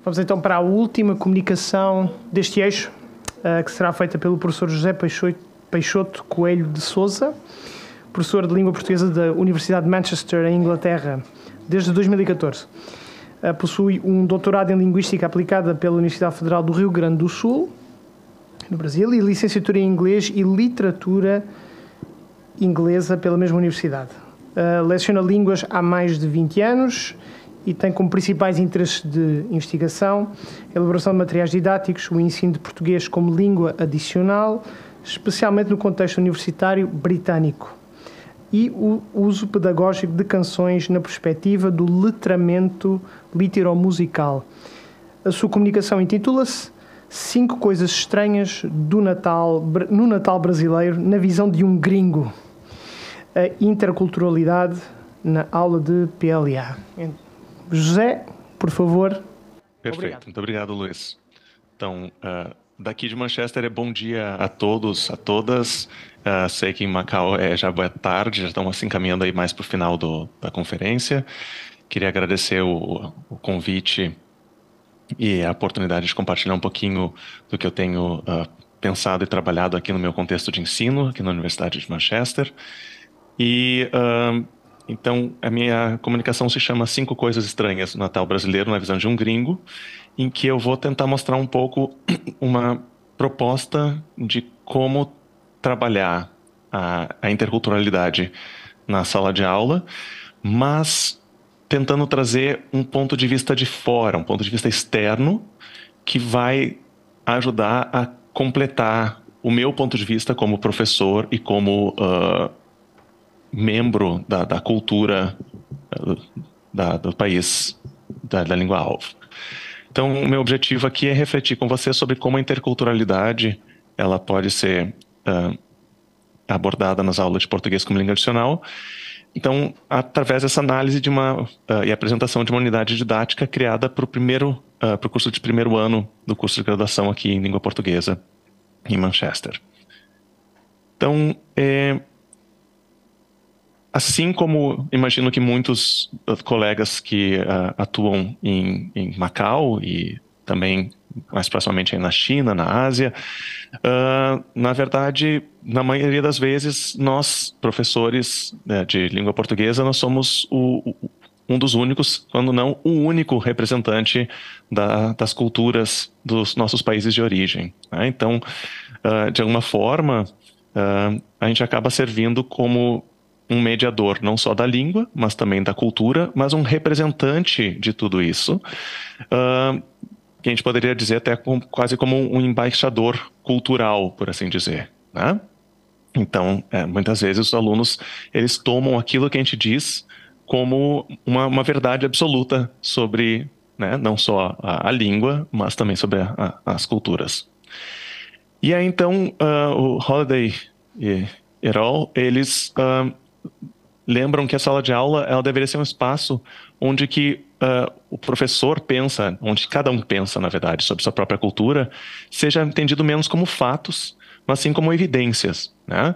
Vamos então para a última comunicação deste eixo, que será feita pelo professor José Peixoto Coelho de Sousa, professor de língua portuguesa da Universidade de Manchester, em Inglaterra, desde 2014. Possui um doutorado em Linguística aplicada pela Universidade Federal do Rio Grande do Sul, no Brasil, e licenciatura em Inglês e Literatura Inglesa pela mesma universidade. Leciona línguas há mais de 20 anos e tem como principais interesses de investigação a elaboração de materiais didáticos, o ensino de português como língua adicional, especialmente no contexto universitário britânico, e o uso pedagógico de canções na perspectiva do letramento literomusical. A sua comunicação intitula-se 5 coisas estranhas no Natal brasileiro, na visão de um gringo. A interculturalidade na aula de PLA. José, por favor. Perfeito. Obrigado. Muito obrigado, Luiz. Então, daqui de Manchester, bom dia a todos, a todas. Sei que em Macau já é tarde, já estamos assim caminhando aí mais para o final da conferência. Queria agradecer o convite e a oportunidade de compartilhar um pouquinho do que eu tenho pensado e trabalhado aqui no meu contexto de ensino, aqui na Universidade de Manchester. E então a minha comunicação se chama 5 coisas estranhas no Natal brasileiro na visão de um gringo, em que eu vou tentar mostrar um pouco uma proposta de como trabalhar a interculturalidade na sala de aula, mas tentando trazer um ponto de vista de fora, um ponto de vista externo, que vai ajudar a completar o meu ponto de vista como professor e como membro da cultura do país, da língua-alvo. Então, o meu objetivo aqui é refletir com você sobre como a interculturalidade ela pode ser abordada nas aulas de português como língua adicional. Então, através dessa análise e apresentação de uma unidade didática criada para o curso de primeiro ano do curso de graduação aqui em língua portuguesa em Manchester. Então, assim como imagino que muitos colegas que atuam em Macau e também mais proximamente aí na China, na Ásia, na verdade, na maioria das vezes, nós, professores de língua portuguesa, nós somos um dos únicos, quando não o único representante das culturas dos nossos países de origem. Né? Então, de alguma forma, a gente acaba servindo como um mediador não só da língua, mas também da cultura, mas um representante de tudo isso, que a gente poderia dizer até quase como um embaixador cultural, por assim dizer, né? Então, muitas vezes os alunos, eles tomam aquilo que a gente diz como uma verdade absoluta sobre, né, não só a língua, mas também sobre as culturas. E aí, então, o Holiday e Errol, eles lembram que a sala de aula ela deveria ser um espaço onde que o professor pensa, onde cada um pensa, na verdade, sobre sua própria cultura, seja entendido menos como fatos, mas sim como evidências, né?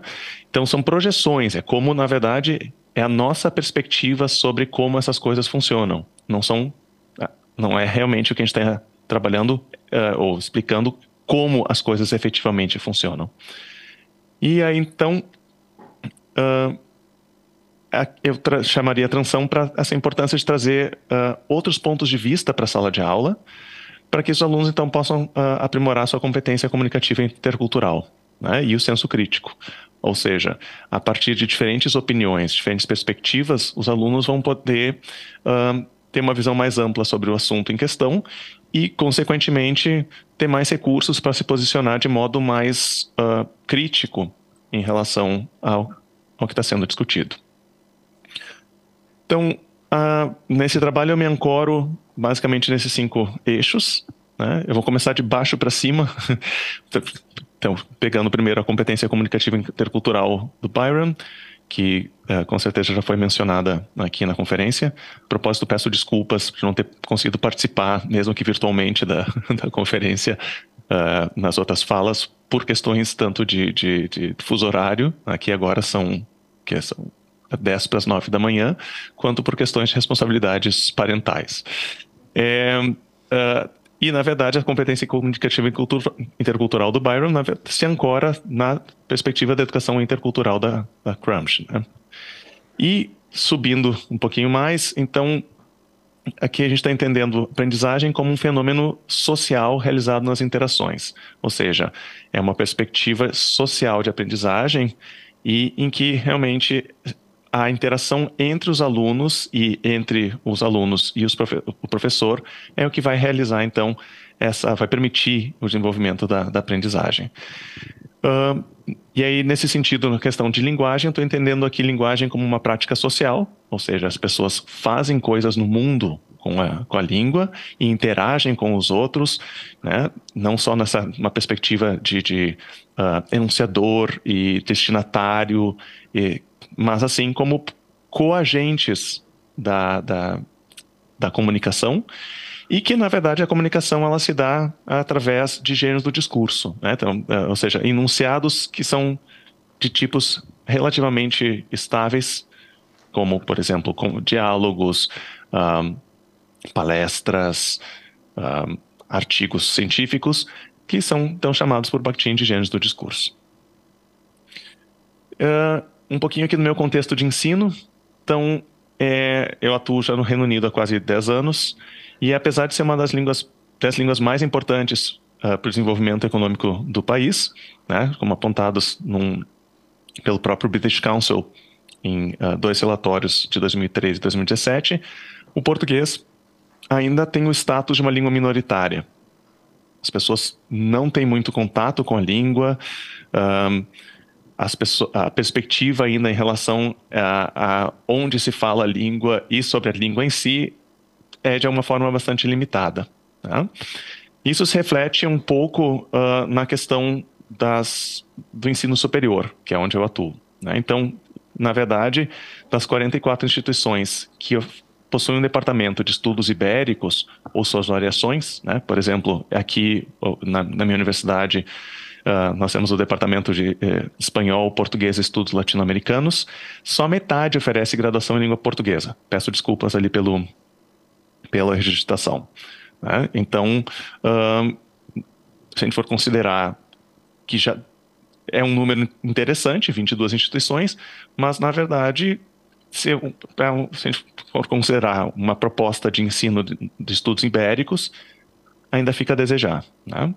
Então são projeções, é como, na verdade, é a nossa perspectiva sobre como essas coisas funcionam. Não é realmente o que a gente está trabalhando ou explicando como as coisas efetivamente funcionam. E aí, então, eu chamaria atenção para essa importância de trazer outros pontos de vista para a sala de aula, para que os alunos, então, possam aprimorar sua competência comunicativa intercultural, né, e o senso crítico. Ou seja, a partir de diferentes opiniões, diferentes perspectivas, os alunos vão poder ter uma visão mais ampla sobre o assunto em questão e, consequentemente, ter mais recursos para se posicionar de modo mais crítico em relação ao que está sendo discutido. Então, nesse trabalho eu me ancoro basicamente nesses 5 eixos, né? Eu vou começar de baixo para cima, então, pegando primeiro a competência comunicativa intercultural do Byron, que com certeza já foi mencionada aqui na conferência. A propósito, peço desculpas por não ter conseguido participar, mesmo que virtualmente, da conferência nas outras falas, por questões tanto de fuso horário, aqui agora são 10 para as 9 da manhã, quanto por questões de responsabilidades parentais. E, na verdade, a competência comunicativa e intercultural do Byron se ancora na perspectiva da educação intercultural da Gramsci, né? E, subindo um pouquinho mais, então, aqui a gente está entendendo aprendizagem como um fenômeno social realizado nas interações. Ou seja, é uma perspectiva social de aprendizagem e em que realmente a interação entre os alunos e entre os alunos e o professor é o que vai realizar, então, vai permitir o desenvolvimento da aprendizagem. E aí, nesse sentido, na questão de linguagem, eu estou entendendo aqui linguagem como uma prática social, ou seja, as pessoas fazem coisas no mundo com a língua e interagem com os outros, né? Não só uma perspectiva de enunciador e destinatário, mas assim como coagentes da comunicação, e que, na verdade, a comunicação ela se dá através de gêneros do discurso, né? Então, ou seja, enunciados que são de tipos relativamente estáveis, como, por exemplo, diálogos, palestras, artigos científicos, que são então chamados por Bakhtin de gêneros do discurso. Um pouquinho aqui no meu contexto de ensino. Então, eu atuo já no Reino Unido há quase 10 anos, e apesar de ser uma das 10 línguas mais importantes para o desenvolvimento econômico do país, né, como apontados pelo próprio British Council em 2 relatórios de 2013 e 2017, o português ainda tem o status de uma língua minoritária. As pessoas não têm muito contato com a língua, a perspectiva ainda em relação a onde se fala a língua e sobre a língua em si é de uma forma bastante limitada, tá? Isso se reflete um pouco na questão do ensino superior, que é onde eu atuo, né? Então, na verdade, das 44 instituições que possuem um departamento de estudos ibéricos ou suas variações, né? Por exemplo, aqui na minha universidade, nós temos o departamento de espanhol, português e estudos latino-americanos. Só metade oferece graduação em língua portuguesa. Peço desculpas ali pela registração, né? Então, se a gente for considerar que já é um número interessante, 22 instituições, mas, na verdade, se a gente for considerar uma proposta de ensino de estudos ibéricos, ainda fica a desejar, né?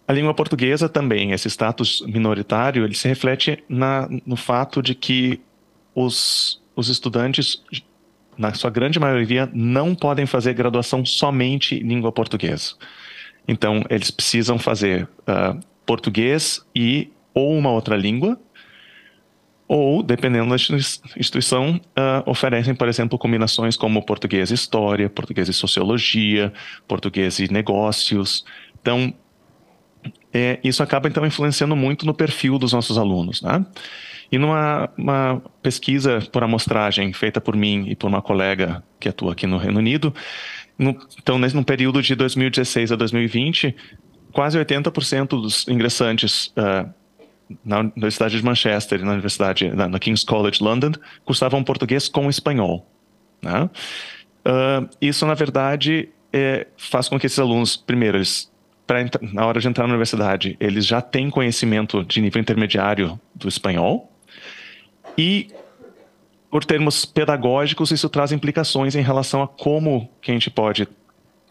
A língua portuguesa também, esse status minoritário, ele se reflete no fato de que os estudantes, na sua grande maioria, não podem fazer graduação somente em língua portuguesa. Então, eles precisam fazer português ou uma outra língua, ou, dependendo da instituição, oferecem, por exemplo, combinações como português e história, português e sociologia, português e negócios. Então, isso acaba, então, influenciando muito no perfil dos nossos alunos, né? E uma pesquisa por amostragem feita por mim e por uma colega que atua aqui no Reino Unido, então, no período de 2016 a 2020, quase 80% dos ingressantes na Universidade de Manchester e na King's College London cursavam português com espanhol, né? Isso, na verdade, faz com que esses alunos, primeiro, na hora de entrar na universidade, eles já têm conhecimento de nível intermediário do espanhol, e, por termos pedagógicos, isso traz implicações em relação a como que a gente pode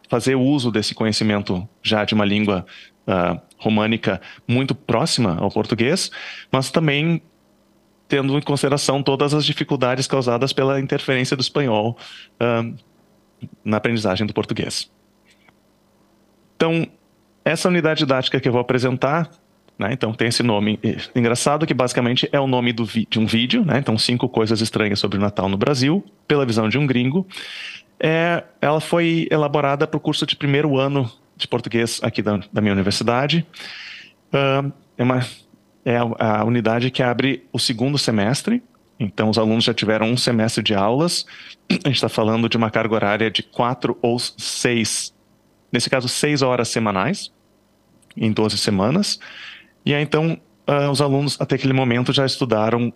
fazer uso desse conhecimento já de uma língua românica muito próxima ao português, mas também tendo em consideração todas as dificuldades causadas pela interferência do espanhol na aprendizagem do português. Então, essa unidade didática que eu vou apresentar, né, então tem esse nome engraçado, que basicamente é o nome de um vídeo, né? Então, 5 coisas estranhas sobre o Natal no Brasil, pela visão de um gringo. Ela foi elaborada para o curso de 1º ano de português aqui da minha universidade. É a unidade que abre o 2º semestre, então os alunos já tiveram um semestre de aulas. A gente está falando de uma carga horária de 4 ou 6, nesse caso 6 horas semanais, em 12 semanas. E aí, então, os alunos até aquele momento já estudaram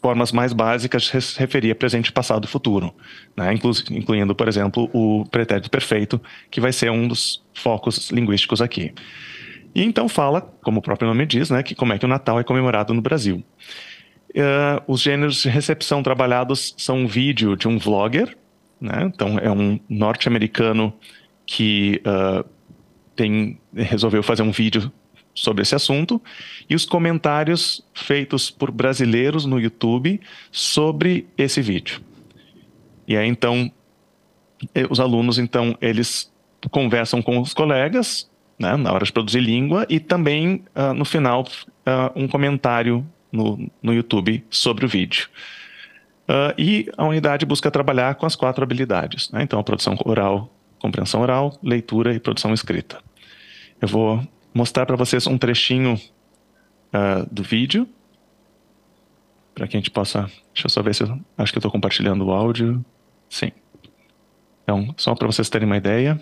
formas mais básicas de se referir a presente, passado e futuro, né? Incluindo, por exemplo, o pretérito perfeito, que vai ser um dos focos linguísticos aqui. E então fala, como o próprio nome diz, né, que como é que o Natal é comemorado no Brasil. Os gêneros de recepção trabalhados são um vídeo de um vlogger, né? Então é um norte-americano que resolveu fazer um vídeo sobre esse assunto, e os comentários feitos por brasileiros no YouTube sobre esse vídeo. E aí então os alunos então eles conversam com os colegas, né, na hora de produzir língua, e também no final um comentário no YouTube sobre o vídeo. E a unidade busca trabalhar com as 4 habilidades, né? Então a produção oral, compreensão oral, leitura e produção escrita. Eu vou mostrar para vocês um trechinho do vídeo, para que a gente possa... Deixa eu só ver se eu... Acho que eu estou compartilhando o áudio. Sim. Então, só para vocês terem uma ideia.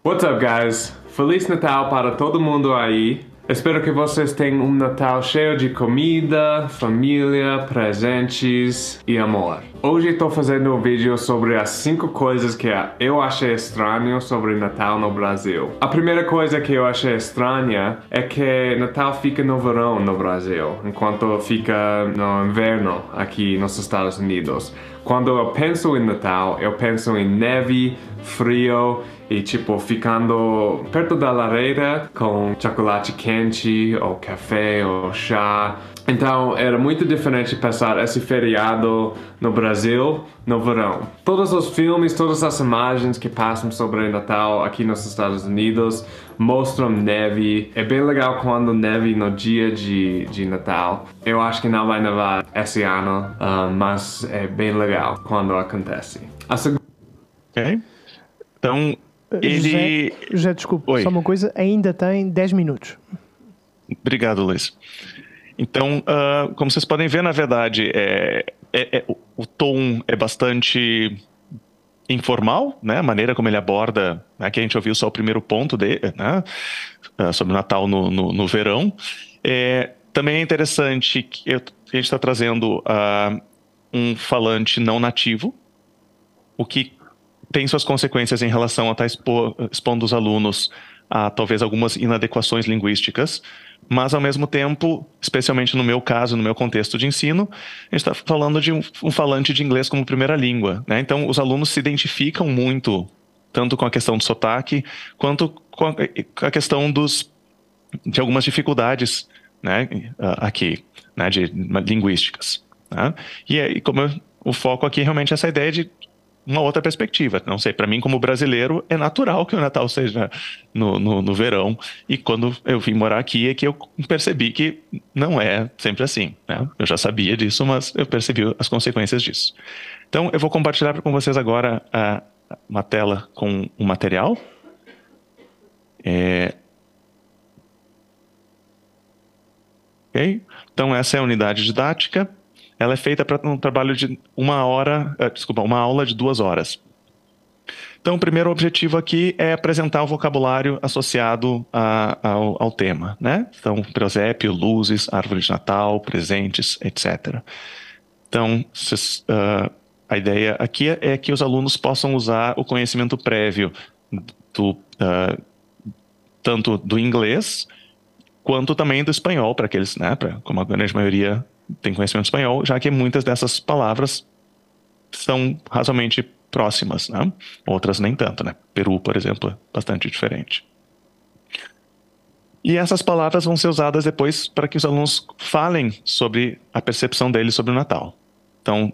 What's up, guys? Feliz Natal para todo mundo aí. Espero que vocês tenham um Natal cheio de comida, família, presentes e amor. Hoje estou fazendo um vídeo sobre as 5 coisas que eu achei estranho sobre Natal no Brasil. A primeira coisa que eu achei estranha é que Natal fica no verão no Brasil, enquanto fica no inverno aqui nos Estados Unidos. Quando eu penso em Natal, eu penso em neve, frio e tipo ficando perto da lareira com chocolate quente ou café ou chá. Então era muito diferente passar esse feriado no Brasil no verão. Todos os filmes, todas as imagens que passam sobre Natal aqui nos Estados Unidos mostram neve. É bem legal quando neve no dia de Natal. Eu acho que não vai nevar esse ano, mas é bem legal quando acontece. Ok. Então, José, desculpa, Oi. só uma coisa, ainda tem 10 minutos. Obrigado, Luiz. Então, como vocês podem ver, na verdade, o tom é bastante informal, né? A maneira como ele aborda, né? Que a gente ouviu só o primeiro ponto dele, né? Sobre o Natal no verão. Também é interessante que a gente está trazendo um falante não nativo, o que tem suas consequências em relação a estar expondo os alunos a talvez algumas inadequações linguísticas, mas ao mesmo tempo, especialmente no meu caso, no meu contexto de ensino, a gente está falando de um falante de inglês como primeira língua, né? Então os alunos se identificam muito, tanto com a questão do sotaque, quanto com a questão de algumas dificuldades, né, aqui, né, de linguísticas, né? E como o foco aqui realmente é essa ideia de uma outra perspectiva. Não sei, para mim como brasileiro é natural que o Natal seja no verão, e quando eu vim morar aqui é que eu percebi que não é sempre assim, né? Eu já sabia disso, mas eu percebi as consequências disso. Então eu vou compartilhar com vocês agora uma tela com um material. Ok? Então essa é a unidade didática. Ela é feita para um trabalho de uma aula de 2 horas. Então, o primeiro objetivo aqui é apresentar o vocabulário associado ao tema, né? Então, presépio, luzes, árvore de Natal, presentes, etc. Então, a ideia aqui é que os alunos possam usar o conhecimento prévio tanto do inglês quanto também do espanhol, para aqueles, né? Como a grande maioria tem conhecimento espanhol, já que muitas dessas palavras são razoavelmente próximas, né? Outras nem tanto, né? Peru, por exemplo, é bastante diferente. E essas palavras vão ser usadas depois para que os alunos falem sobre a percepção deles sobre o Natal. Então,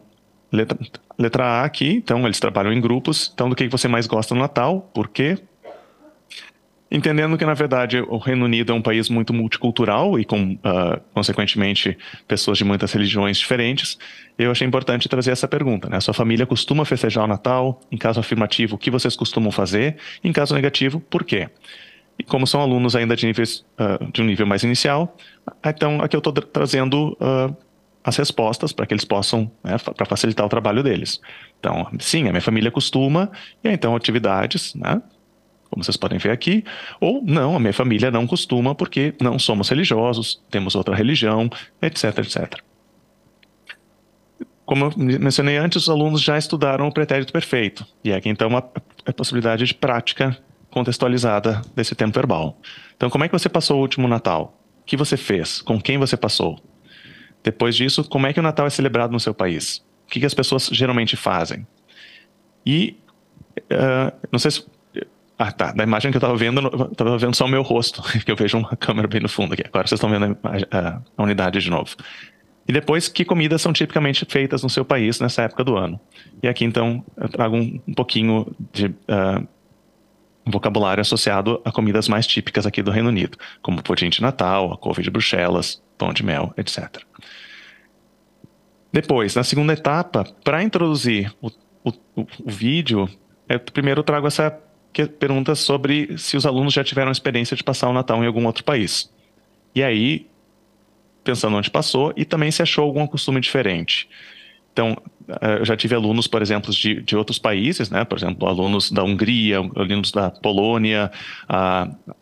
letra A aqui, então eles trabalham em grupos. Então, do que você mais gosta no Natal? Por quê? Entendendo que, na verdade, o Reino Unido é um país muito multicultural e com, consequentemente, pessoas de muitas religiões diferentes, eu achei importante trazer essa pergunta, né? Sua família costuma festejar o Natal? Em caso afirmativo, o que vocês costumam fazer? Em caso negativo, por quê? E como são alunos ainda de um nível mais inicial, então aqui eu estou trazendo as respostas para que eles possam, né, para facilitar o trabalho deles. Então, sim, a minha família costuma, e então atividades, né? como vocês podem ver aqui, ou não, a minha família não costuma porque não somos religiosos, temos outra religião, etc, etc. Como eu mencionei antes, os alunos já estudaram o pretérito perfeito, e aqui então a possibilidade de prática contextualizada desse tempo verbal. Então, como é que você passou o último Natal? O que você fez? Com quem você passou? Depois disso, como é que o Natal é celebrado no seu país? O que as pessoas geralmente fazem? E, não sei se... da imagem que eu estava vendo só o meu rosto, que eu vejo uma câmera bem no fundo aqui. Agora vocês estão vendo a unidade de novo. E depois, que comidas são tipicamente feitas no seu país nessa época do ano? E aqui, então, eu trago um pouquinho de vocabulário associado a comidas mais típicas aqui do Reino Unido, como pudim de Natal, a couve de Bruxelas, pão de mel, etc. Depois, na segunda etapa, para introduzir o vídeo, eu primeiro trago essa pergunta sobre se os alunos já tiveram experiência de passar o Natal em algum outro país. E aí, pensando onde passou, e também se achou algum costume diferente. Então, eu já tive alunos, por exemplo, de outros países, né? Por exemplo, alunos da Hungria, alunos da Polônia,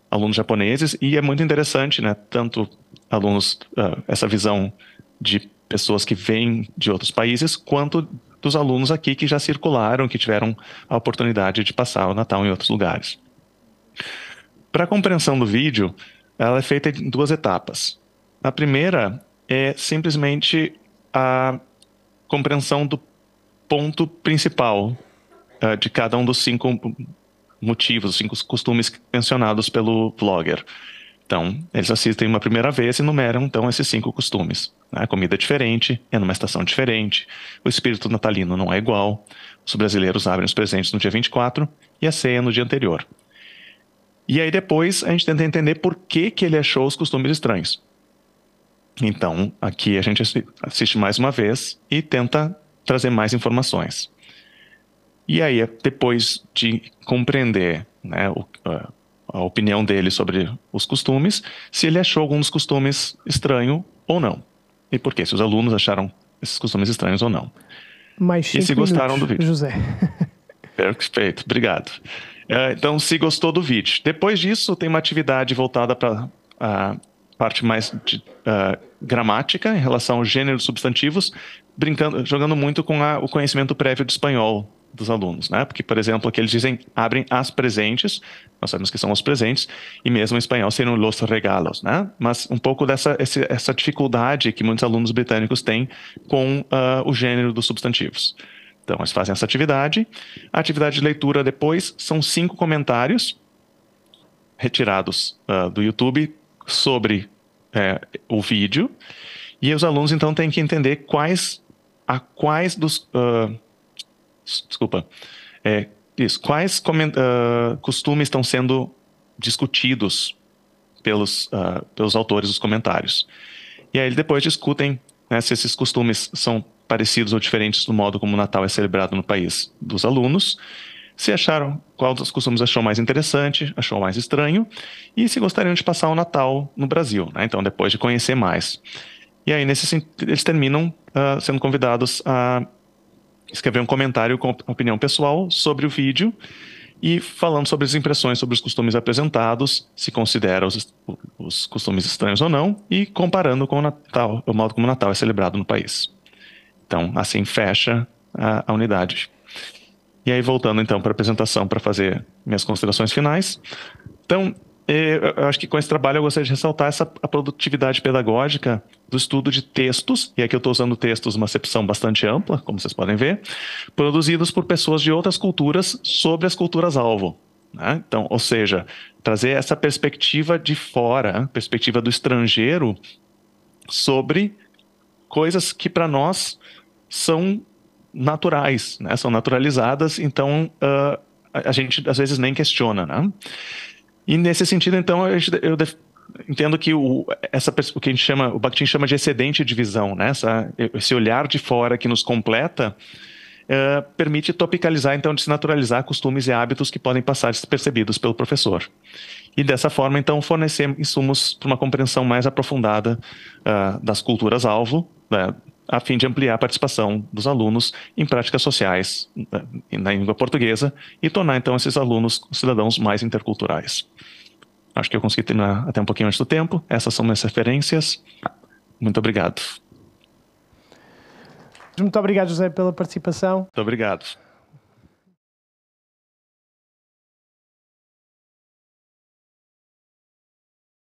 alunos japoneses, e é muito interessante, né? Tanto alunos, essa visão de pessoas que vêm de outros países, quanto dos alunos aqui que já circularam, que tiveram a oportunidade de passar o Natal em outros lugares. Para a compreensão do vídeo, ela é feita em duas etapas. A primeira é simplesmente a compreensão do ponto principal de cada um dos 5 motivos, 5 costumes mencionados pelo vlogger. Então, eles assistem uma primeira vez e numeram, então, esses 5 costumes. A comida é diferente, é numa estação diferente, o espírito natalino não é igual, os brasileiros abrem os presentes no dia 24 e a ceia no dia anterior. E aí depois a gente tenta entender por que ele achou os costumes estranhos. Então, aqui a gente assiste mais uma vez e tenta trazer mais informações. E aí, depois de compreender, né, a opinião dele sobre os costumes, se ele achou algum dos costumes estranho ou não. E por quê? Se os alunos acharam esses costumes estranhos ou não. Mais 5 e se gostaram do vídeo. José. Perfeito, obrigado. Então, se gostou do vídeo. Depois disso, tem uma atividade voltada para a parte mais de gramática em relação ao gênero dos substantivos, jogando muito com o conhecimento prévio de espanhol dos alunos, né? Porque, por exemplo, aqui eles dizem abrem as presentes, nós sabemos que são os presentes, e mesmo em espanhol seriam los regalos, né? Mas um pouco essa dificuldade que muitos alunos britânicos têm com o gênero dos substantivos. Então, eles fazem essa atividade. A atividade de leitura depois são 5 comentários retirados do YouTube sobre o vídeo, e os alunos então têm que entender quais costumes estão sendo discutidos pelos autores dos comentários. E aí depois discutem, né, se esses costumes são parecidos ou diferentes do modo como o Natal é celebrado no país dos alunos, se acharam, qual dos costumes achou mais interessante, achou mais estranho, e se gostariam de passar o Natal no Brasil, né? Então, depois de conhecer mais. E aí, nesse sentido, eles terminam sendo convidados a escrever um comentário com opinião pessoal sobre o vídeo e falando sobre as impressões sobre os costumes apresentados, se considera os costumes estranhos ou não, e comparando com o Natal, o modo como o Natal é celebrado no país. Então, assim fecha a unidade. E aí, voltando então para a apresentação, para fazer minhas considerações finais. Então, eu acho que com esse trabalho eu gostaria de ressaltar a produtividade pedagógica do estudo de textos, e aqui eu estou usando textos uma acepção bastante ampla, como vocês podem ver, produzidos por pessoas de outras culturas sobre as culturas-alvo, né? Então, ou seja, trazer essa perspectiva de fora, perspectiva do estrangeiro, sobre coisas que para nós são naturais, né? São naturalizadas, então a gente às vezes nem questiona, né? E nesse sentido, então, eu entendo que o que a gente chama, o Bakhtin chama de excedente de visão, né? Esse olhar de fora que nos completa permite topicalizar, então, desnaturalizar costumes e hábitos que podem passar despercebidos pelo professor. E dessa forma, então, fornecer insumos para uma compreensão mais aprofundada das culturas-alvo, a fim de ampliar a participação dos alunos em práticas sociais na língua portuguesa e tornar, então, esses alunos cidadãos mais interculturais. Acho que eu consegui terminar até um pouquinho antes do tempo. Essas são minhas referências. Muito obrigado. Muito obrigado, José, pela participação. Muito obrigado.